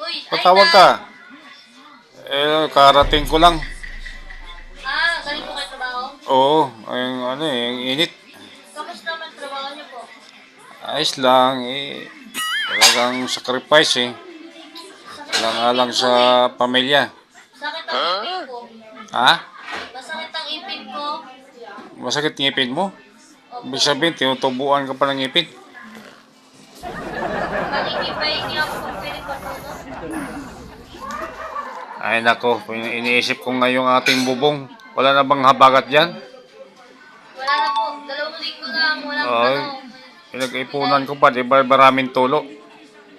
Uy, Patawag ka. Karating ko lang. galing po kayo trabaho? Oo, yung init. Kamusta naman trabaho niyo po? Ayos lang, talagang sacrifice Alang-alang sa pamilya. Sakit ang ipin ko. Ha? Masakit ang ipin ko. Masakit ngipin mo? Opo. Ibig sabihin, tinutubuan ka pa ng ngipin. Maligipay niya ako kung piling ko tulog. Ay nako, iniisip ko ngayong ating bubong. Wala na bang habagat dyan? Wala na po. 2 linggo lang. Walang Ay, pinag-ipunan ko pa, di ba maraming tulo?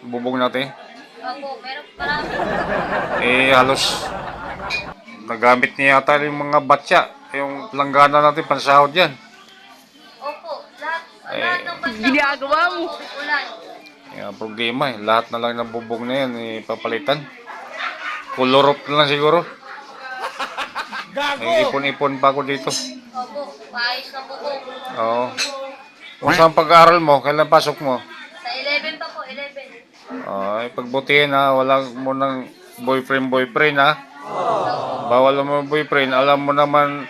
Bubong natin. Opo, meron marami. Halos nagamit niya yata yung mga batya. Yung langgana natin, pansahod yan. Opo, lahat ng basta Ginagawa mo. ulan. Yung problema lahat na lang ng bubong na yan, papalitan. Kulorop na lang siguro. Ipon-ipon pa ako dito. Opo, paayos na bubong. Oo. Kung saan pag-aaral mo, kailan pasok mo? Sa 11 pa po, 11. Ay, pagbutihin ha, wala mo ng boyfriend ha. Bawal mo boyfriend, alam mo naman,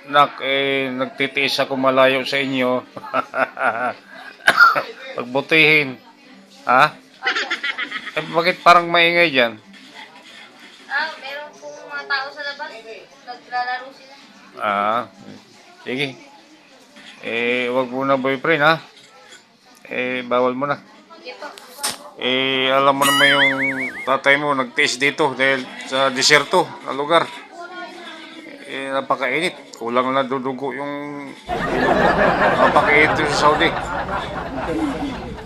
nagtitiis ako malayo sa inyo. Pagbutihin. Ha? Bakit parang maingay dyan? Meron pong mga tao sa labas. Naglalaro sila. Sige. Wag mo na boyfriend ha. Bawal mo na. Sige po. Alam mo naman yung tatay mo nagtiis dito dahil sa disyerto na lugar. Napakainit. Kulang na dudugo yung ilong mo. Napakainit sa Saudi.